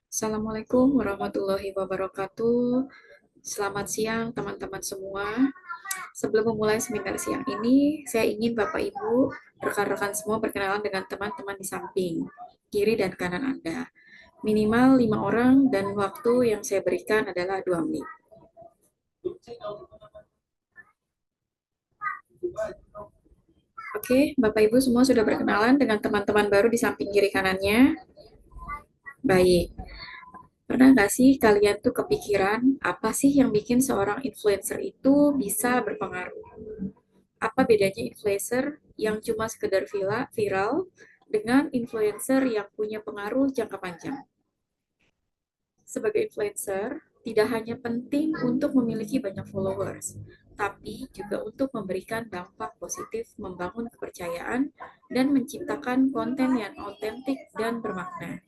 Assalamualaikum warahmatullahi wabarakatuh. Selamat siang teman-teman semua. Sebelum memulai seminar siang ini, saya ingin Bapak Ibu, rekan-rekan semua berkenalan dengan teman-teman di samping, kiri dan kanan Anda. Minimal 5 orang dan waktu yang saya berikan adalah 2 menit. Oke, Bapak Ibu semua sudah berkenalan dengan teman-teman baru di samping kiri kanannya. Baik, pernah nggak sih kalian tuh kepikiran apa sih yang bikin seorang influencer itu bisa berpengaruh? Apa bedanya influencer yang cuma sekedar viral dengan influencer yang punya pengaruh jangka panjang? Sebagai influencer, tidak hanya penting untuk memiliki banyak followers, tapi juga untuk memberikan dampak positif, membangun kepercayaan, dan menciptakan konten yang autentik dan bermakna.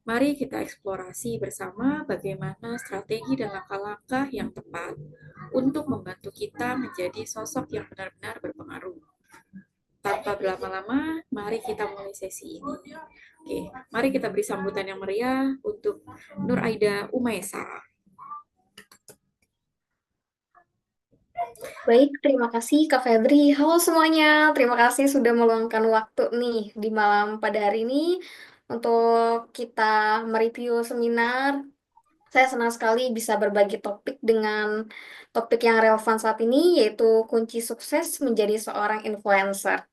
Mari kita eksplorasi bersama bagaimana strategi dan langkah-langkah yang tepat untuk membantu kita menjadi sosok yang benar-benar berpengaruh. Tanpa berlama-lama, mari kita mulai sesi ini. Oke, mari kita beri sambutan yang meriah untuk Nur Aida Umaesa. Baik, terima kasih Kak Febri. Halo semuanya, terima kasih sudah meluangkan waktu nih di malam pada hari ini untuk kita mereview seminar. Saya senang sekali bisa berbagi topik dengan topik yang relevan saat ini, yaitu kunci sukses menjadi seorang influencer.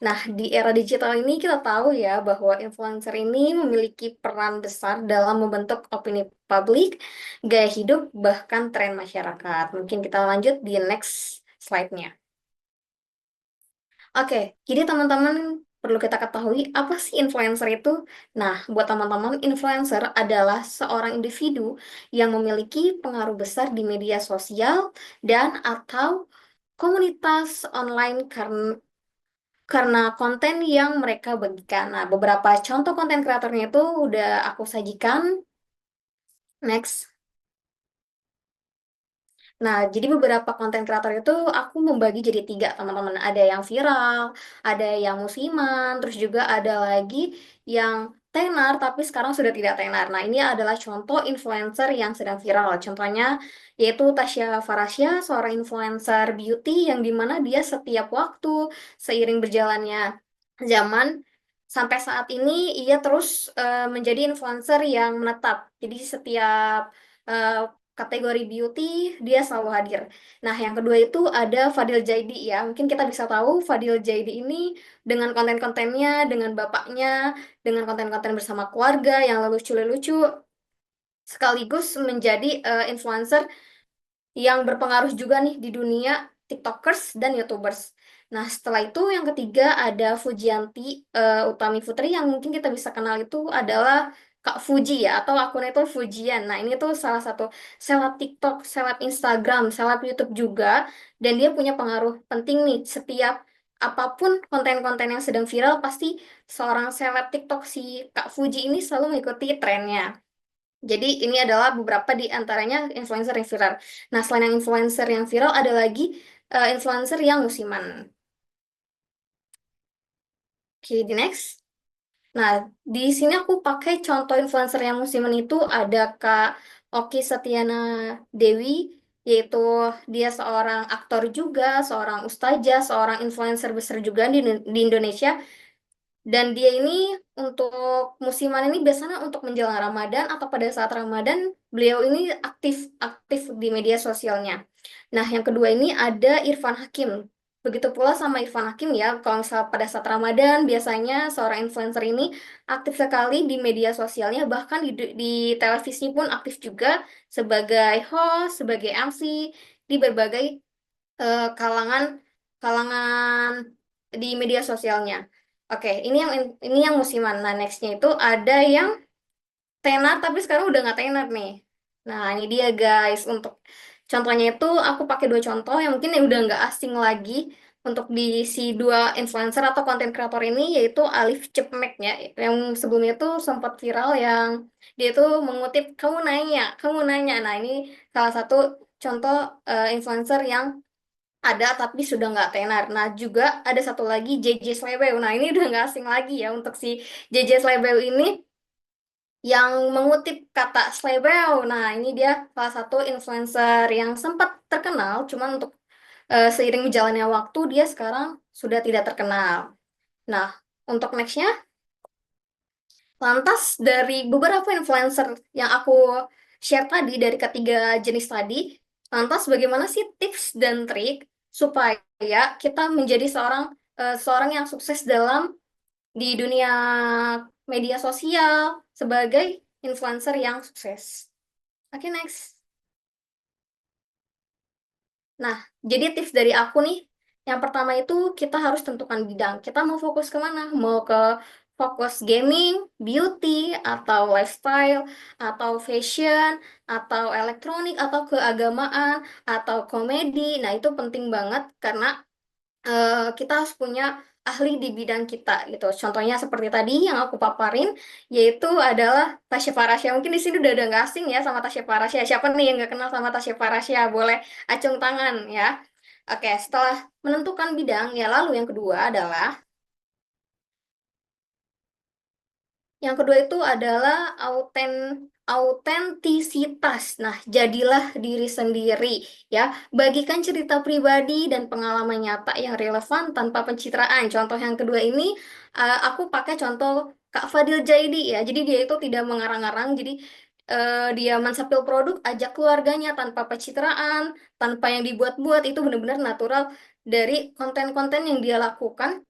Nah, di era digital ini kita tahu ya bahwa influencer ini memiliki peran besar dalam membentuk opini publik, gaya hidup, bahkan tren masyarakat. Mungkin kita lanjut di next slide-nya. Oke, jadi teman-teman perlu kita ketahui apa sih influencer itu? Nah, buat teman-teman, influencer adalah seorang individu yang memiliki pengaruh besar di media sosial dan atau komunitas online karena konten yang mereka bagikan. Nah, beberapa contoh konten kreatornya itu udah aku sajikan. Next. Nah, jadi beberapa konten kreator itu aku membagi jadi tiga, teman-teman. Ada yang viral, ada yang musiman, terus juga ada lagi yang tenar, tapi sekarang sudah tidak tenar. Nah, ini adalah contoh influencer yang sedang viral. Contohnya yaitu Tasya Farasya, seorang influencer beauty yang dimana dia setiap waktu, seiring berjalannya zaman, sampai saat ini ia terus menjadi influencer yang menetap. Jadi setiap eh, kategori beauty dia selalu hadir. Nah, yang kedua itu ada Fadil Jaidi ya. Mungkin kita bisa tahu Fadil Jaidi ini dengan konten-kontennya, dengan bapaknya, dengan konten-konten bersama keluarga yang lucu-lucu, sekaligus menjadi influencer yang berpengaruh juga nih di dunia TikTokers dan YouTubers. Nah, setelah itu yang ketiga ada Fujianti Utami Putri yang mungkin kita bisa kenal itu adalah Kak Fuji ya, atau akunnya itu Fujian. Nah, ini tuh salah satu seleb TikTok, seleb Instagram, seleb YouTube juga, dan dia punya pengaruh penting nih. Setiap apapun konten-konten yang sedang viral, pasti seorang seleb TikTok si Kak Fuji ini selalu mengikuti trennya. Jadi ini adalah beberapa di antaranya influencer yang viral. Nah, selain yang influencer yang viral, ada lagi influencer yang musiman. Oke, di next. Nah, di sini aku pakai contoh influencer yang musiman itu ada Kak Oki Setiana Dewi, yaitu dia seorang aktor juga, seorang ustazah, seorang influencer besar juga di Indonesia. Dan dia ini untuk musiman ini biasanya untuk menjelang Ramadan atau pada saat Ramadan, beliau ini aktif aktif di media sosialnya. Nah, yang kedua ini ada Irfan Hakim. Begitu pula sama Irfan Hakim ya, kalau misal pada saat Ramadan biasanya seorang influencer ini aktif sekali di media sosialnya, bahkan di televisi pun aktif juga sebagai host, sebagai MC di berbagai kalangan kalangan di media sosialnya. Oke, ini yang musiman. Nah, nextnya itu ada yang tenar tapi sekarang udah nggak tenar nih. Nah, ini dia guys. Untuk contohnya itu aku pakai dua contoh yang mungkin udah nggak asing lagi untuk di si dua influencer atau konten kreator ini, yaitu Alif Cepmek ya. Yang sebelumnya tuh sempat viral yang dia tuh mengutip kamu nanya. Nah, ini salah satu contoh influencer yang ada tapi sudah nggak tenar. Nah, juga ada satu lagi JJ Slebeu. Nah, ini udah nggak asing lagi ya untuk si JJ Slebeu ini yang mengutip kata Slebeo. Nah, ini dia salah satu influencer yang sempat terkenal, cuman untuk seiring berjalannya waktu dia sekarang sudah tidak terkenal. Nah, untuk nextnya, lantas dari beberapa influencer yang aku share tadi dari ketiga jenis tadi, lantas bagaimana sih tips dan trik supaya kita menjadi seorang yang sukses dalam di dunia media sosial sebagai influencer yang sukses? Oke, next. Nah, jadi tips dari aku nih, yang pertama itu kita harus tentukan bidang. Kita mau fokus kemana? Mau ke fokus gaming, beauty, atau lifestyle, atau fashion, atau elektronik, atau keagamaan, atau komedi. Nah, itu penting banget karena kita harus punya ahli di bidang kita gitu. Contohnya seperti tadi yang aku paparin, yaitu adalah Tasya Farasya. Mungkin di sini udah ada nggak asing ya sama Tasya Farasya. Siapa nih yang nggak kenal sama Tasya Farasya? Boleh acung tangan ya. Oke, setelah menentukan bidang, ya lalu yang kedua adalah itu adalah autentisitas. Nah, jadilah diri sendiri ya. Bagikan cerita pribadi dan pengalaman nyata yang relevan tanpa pencitraan. Contoh yang kedua ini aku pakai contoh Kak Fadil Jaidi ya. Jadi dia itu tidak mengarang-arang. Jadi dia mensapil produk, ajak keluarganya tanpa pencitraan, tanpa yang dibuat-buat. Itu benar-benar natural dari konten-konten yang dia lakukan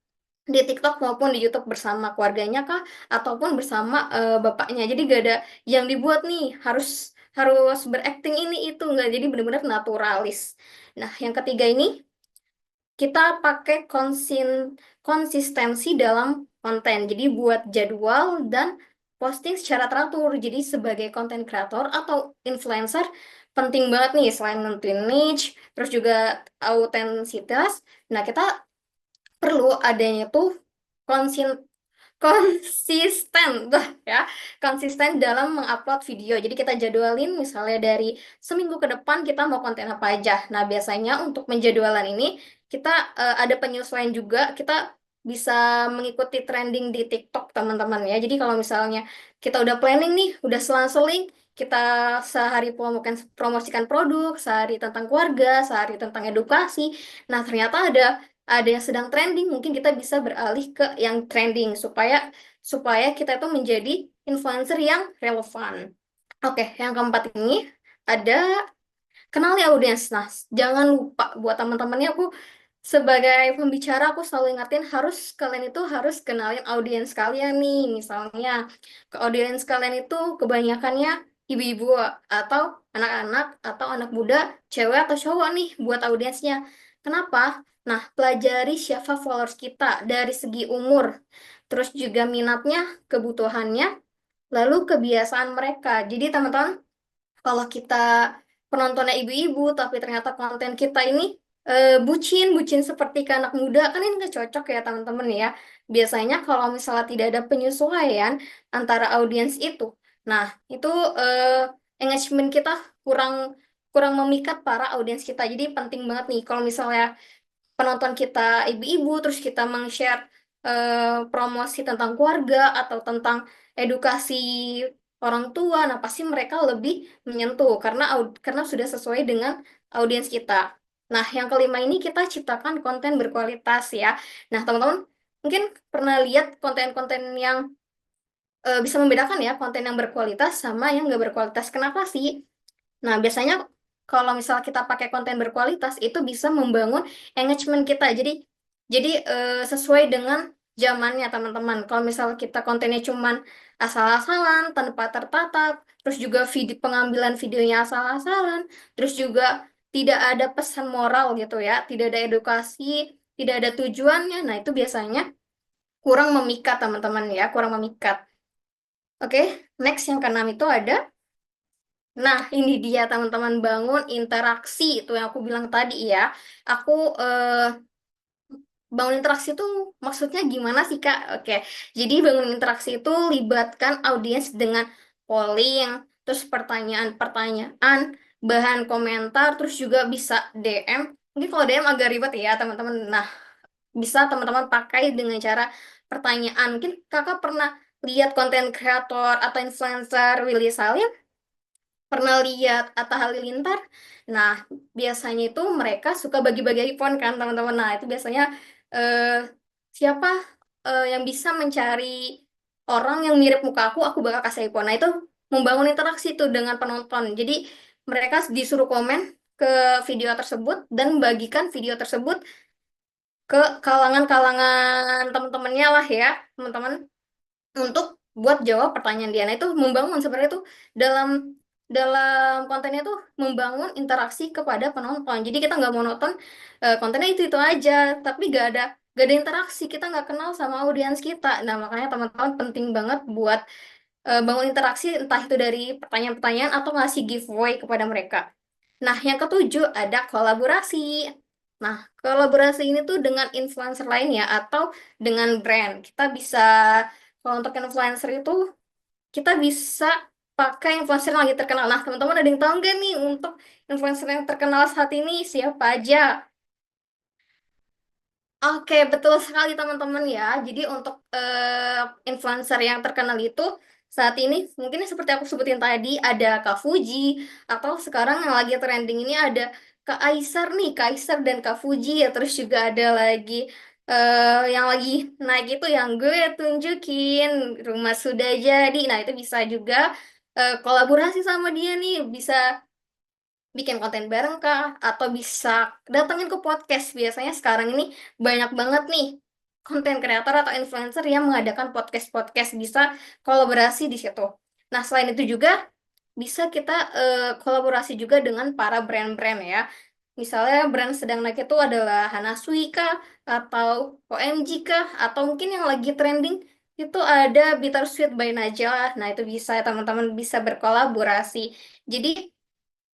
di TikTok maupun di YouTube bersama keluarganya kah ataupun bersama bapaknya. Jadi gak ada yang dibuat nih harus harus berakting ini itu nggak. Jadi benar-benar naturalis. Nah, yang ketiga ini kita pakai konsistensi dalam konten. Jadi buat jadwal dan posting secara teratur. Jadi sebagai konten kreator atau influencer penting banget nih selain nentuin niche, terus juga autentisitas. Nah, kita perlu adanya tuh konsin konsisten tuh ya, konsisten dalam mengupload video. Jadi kita jadwalin misalnya dari seminggu ke depan kita mau konten apa aja. Nah, biasanya untuk menjadwalan ini kita ada penyesuaian juga. Kita bisa mengikuti trending di TikTok teman-teman ya. Jadi kalau misalnya kita udah planning nih, udah selang-seling, kita sehari promosikan produk, sehari tentang keluarga, sehari tentang edukasi. Nah, ternyata ada yang sedang trending, mungkin kita bisa beralih ke yang trending supaya supaya kita itu menjadi influencer yang relevan. Oke, yang keempat ini ada kenali audiens. Nah, jangan lupa buat teman-temannya aku sebagai pembicara aku selalu ingatin kalian itu harus kenalin audiens kalian nih. Misalnya ke audiens kalian itu kebanyakannya ibu-ibu atau anak-anak atau anak muda, cewek atau cowok nih buat audiensnya. Kenapa? Nah, pelajari siapa followers kita dari segi umur, terus juga minatnya, kebutuhannya, lalu kebiasaan mereka. Jadi teman-teman, kalau kita penontonnya ibu-ibu, tapi ternyata konten kita ini bucin seperti ke anak muda, kan ini nggak cocok ya teman-teman ya. Biasanya kalau misalnya tidak ada penyesuaian antara audiens itu, nah itu engagement kita kurang kurang memikat para audiens kita. Jadi penting banget nih kalau misalnya penonton kita ibu-ibu, terus kita meng-share promosi tentang keluarga atau tentang edukasi orang tua, nah pasti mereka lebih menyentuh karena sudah sesuai dengan audiens kita. Nah, yang kelima ini kita ciptakan konten berkualitas ya. Nah, teman-teman mungkin pernah lihat konten-konten yang bisa membedakan ya konten yang berkualitas sama yang nggak berkualitas. Kenapa sih? Nah, biasanya kalau misal kita pakai konten berkualitas itu bisa membangun engagement kita. Jadi sesuai dengan zamannya teman-teman. Kalau misal kita kontennya cuman asal-asalan, tanpa tertata, terus juga pengambilan videonya asal-asalan, terus juga tidak ada pesan moral gitu ya, tidak ada edukasi, tidak ada tujuannya. Nah, itu biasanya kurang memikat teman-teman ya, kurang memikat. Oke, next yang keenam itu ada. Nah, ini dia teman-teman bangun interaksi itu yang aku bilang tadi ya. Aku bangun interaksi itu maksudnya gimana sih Kak? Oke, jadi bangun interaksi itu libatkan audiens dengan polling, terus pertanyaan-pertanyaan, bahan komentar, terus juga bisa DM. Mungkin kalau DM agak ribet ya teman-teman. Nah, bisa teman-teman pakai dengan cara pertanyaan. Mungkin kakak pernah lihat konten kreator atau influencer Willy Salim, pernah lihat Atta Halilintar. Nah, biasanya itu mereka suka bagi-bagi iPhone kan, teman-teman. Nah, itu biasanya eh, siapa yang bisa mencari orang yang mirip muka aku bakal kasih iPhone. Nah, itu membangun interaksi tuh dengan penonton. Jadi, mereka disuruh komen ke video tersebut dan membagikan video tersebut ke kalangan-kalangan teman-temannya lah ya, teman-teman, untuk buat jawab pertanyaan dia. Nah, itu membangun sebenarnya itu dalam dalam kontennya tuh membangun interaksi kepada penonton. Jadi kita nggak monoton kontennya itu aja, tapi gak ada interaksi. Kita nggak kenal sama audiens kita. Nah, makanya teman-teman penting banget buat bangun interaksi, entah itu dari pertanyaan-pertanyaan atau ngasih giveaway kepada mereka. Nah, yang ketujuh ada kolaborasi. Nah, kolaborasi ini tuh dengan influencer lain ya, atau dengan brand. Kita bisa, kalau untuk influencer itu, kita bisa pakai influencer yang lagi terkenal. Nah, teman-teman ada yang tahu nggak nih untuk influencer yang terkenal saat ini siapa aja? Oke, betul sekali teman-teman ya. Jadi untuk influencer yang terkenal itu saat ini mungkin seperti aku sebutin tadi ada Kak Fuji, atau sekarang yang lagi trending ini ada Kak Aisar nih, Kak Aisar dan Kak Fuji ya. Terus juga ada lagi yang lagi naik itu yang gue tunjukin rumah sudah jadi. Nah, itu bisa juga kolaborasi sama dia nih, bisa bikin konten bareng kah, atau bisa datengin ke podcast. Biasanya sekarang ini banyak banget nih konten kreator atau influencer yang mengadakan podcast-podcast, bisa kolaborasi di situ. Nah, selain itu juga bisa kita kolaborasi juga dengan para brand-brand ya. Misalnya brand sedang naik itu adalah Hanasui kah, atau OMG kah, atau mungkin yang lagi trending itu ada Bittersweet by Najwa. Nah, itu bisa teman-teman bisa berkolaborasi. Jadi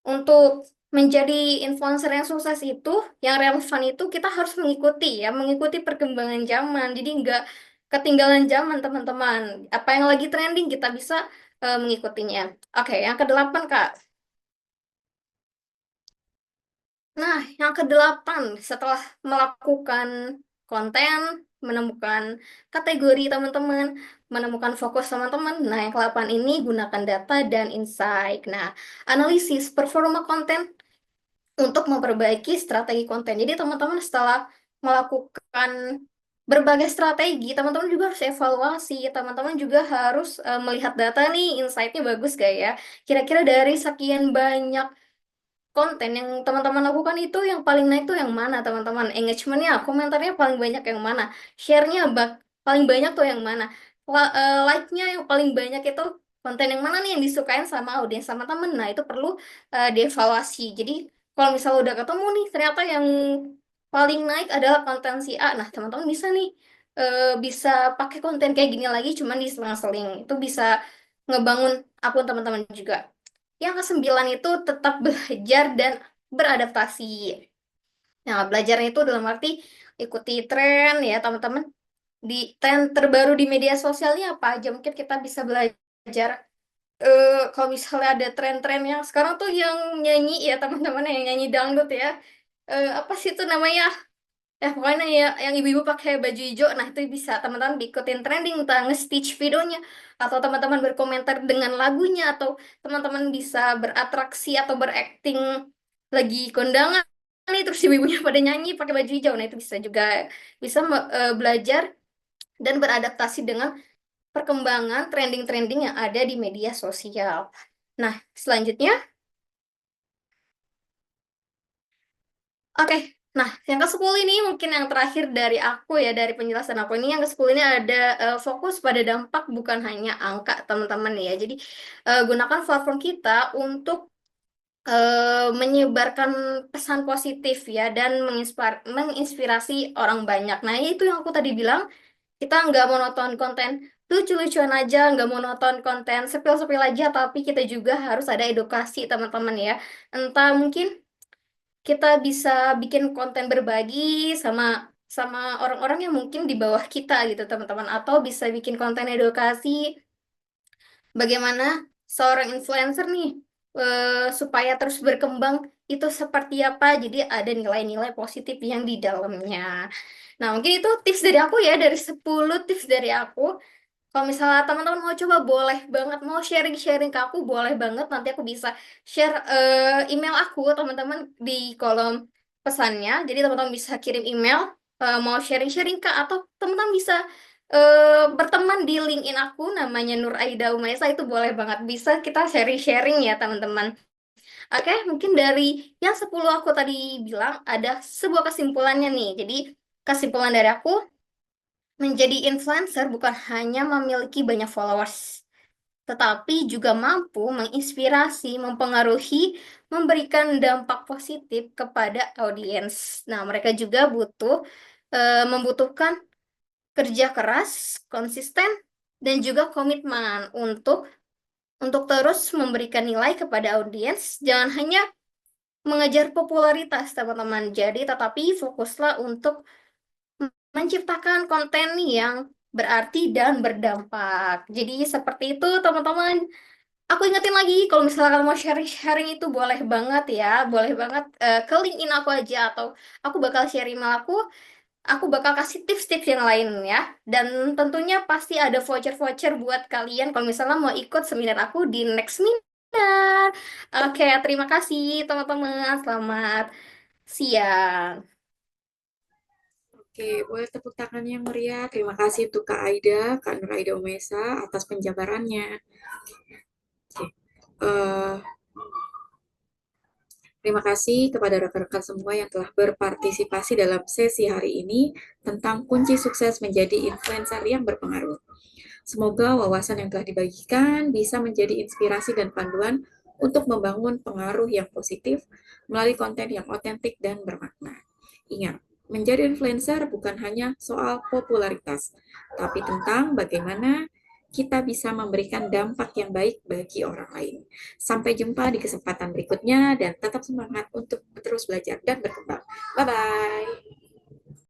untuk menjadi influencer yang sukses itu, yang relevan itu kita harus mengikuti ya, mengikuti perkembangan zaman. Jadi nggak ketinggalan zaman teman-teman. Apa yang lagi trending kita bisa mengikutinya. Oke, yang kedelapan Kak. Nah, yang kedelapan setelah melakukan konten, menemukan kategori teman-teman, menemukan fokus teman-teman. Nah, yang kedelapan ini gunakan data dan insight. Nah, analisis performa konten untuk memperbaiki strategi konten. Jadi teman-teman setelah melakukan berbagai strategi, teman-teman juga harus evaluasi, teman-teman juga harus melihat data nih, insight-nya bagus gak ya? Kira-kira dari sekian banyak konten yang teman-teman lakukan itu yang paling naik tuh yang mana teman-teman? Engagementnya, komentarnya paling banyak yang mana? Share-nya paling banyak tuh yang mana? Like-nya yang paling banyak itu konten yang mana nih yang disukain sama audiens sama temen? Nah, itu perlu dievaluasi. Jadi kalau misalnya udah ketemu nih ternyata yang paling naik adalah konten si A. Nah, teman-teman bisa nih bisa pakai konten kayak gini lagi cuman diselang-seling. Itu bisa ngebangun akun teman-teman juga. Yang kesembilan itu tetap belajar dan beradaptasi. Nah, belajarnya itu dalam arti ikuti tren ya, teman-teman. Di tren terbaru di media sosialnya apa aja mungkin kita bisa belajar. Kalau misalnya ada tren-tren yang sekarang tuh yang nyanyi ya, teman-teman, yang nyanyi dangdut ya. Apa sih itu namanya? Pokoknya ya yang ibu-ibu pakai baju hijau, nah itu bisa teman-teman ikutin trending, entah nge-stitch videonya, atau teman-teman berkomentar dengan lagunya, atau teman-teman bisa beratraksi atau berakting lagi kondangan nih, terus ibu-ibunya pada nyanyi pakai baju hijau. Nah, itu bisa juga bisa belajar dan beradaptasi dengan perkembangan trending-trending yang ada di media sosial. Nah, selanjutnya, oke. Nah, yang ke-10 ini mungkin yang terakhir dari aku ya, dari penjelasan aku ini, yang ke-10 ini ada fokus pada dampak bukan hanya angka, teman-teman ya. Jadi, gunakan platform kita untuk menyebarkan pesan positif ya, dan menginspirasi orang banyak. Nah, itu yang aku tadi bilang, kita nggak mau nonton konten lucu-lucuan aja, nggak mau nonton konten sepil-sepil aja, tapi kita juga harus ada edukasi, teman-teman ya. Entah mungkin kita bisa bikin konten berbagi sama sama orang-orang yang mungkin di bawah kita gitu teman-teman, atau bisa bikin konten edukasi bagaimana seorang influencer nih supaya terus berkembang itu seperti apa, jadi ada nilai-nilai positif yang di dalamnya. Nah, mungkin itu tips dari aku ya, dari 10 tips dari aku. Kalau misalnya teman-teman mau coba, boleh banget. Mau sharing-sharing ke aku, boleh banget. Nanti aku bisa share email aku, teman-teman, di kolom pesannya. Jadi teman-teman bisa kirim email, mau sharing-sharing Kak, atau teman-teman bisa berteman di LinkedIn aku, namanya Nur Aida Umaisa, itu boleh banget. Bisa kita sharing-sharing ya, teman-teman. Oke, mungkin dari yang 10 aku tadi bilang, ada sebuah kesimpulannya nih. Jadi, kesimpulan dari aku, menjadi influencer bukan hanya memiliki banyak followers, tetapi juga mampu menginspirasi, mempengaruhi, memberikan dampak positif kepada audiens. Nah, mereka juga membutuhkan kerja keras, konsisten, dan juga komitmen untuk terus memberikan nilai kepada audiens. Jangan hanya mengejar popularitas, teman-teman. Jadi, tetapi fokuslah untuk menciptakan konten yang berarti dan berdampak. Jadi seperti itu, teman-teman. Aku ingetin lagi, kalau misalkan mau sharing-sharing itu boleh banget ya, boleh banget ke LinkedIn aku aja, atau aku bakal share email aku bakal kasih tips-tips yang lain ya. Dan tentunya pasti ada voucher-voucher buat kalian kalau misalnya mau ikut seminar aku di next seminar. Oke, terima kasih teman-teman. Selamat siang. Oke, boleh tepuk tangan yang meriah. Terima kasih untuk Kak Aida, Kak Nur Aida Umesa atas penjabarannya. Oke. Eh, Terima kasih kepada rekan-rekan semua yang telah berpartisipasi dalam sesi hari ini tentang kunci sukses menjadi influencer yang berpengaruh. Semoga wawasan yang telah dibagikan bisa menjadi inspirasi dan panduan untuk membangun pengaruh yang positif melalui konten yang otentik dan bermakna. Ingat, menjadi influencer bukan hanya soal popularitas, tapi tentang bagaimana kita bisa memberikan dampak yang baik bagi orang lain. Sampai jumpa di kesempatan berikutnya dan tetap semangat untuk terus belajar dan berkembang. Bye-bye.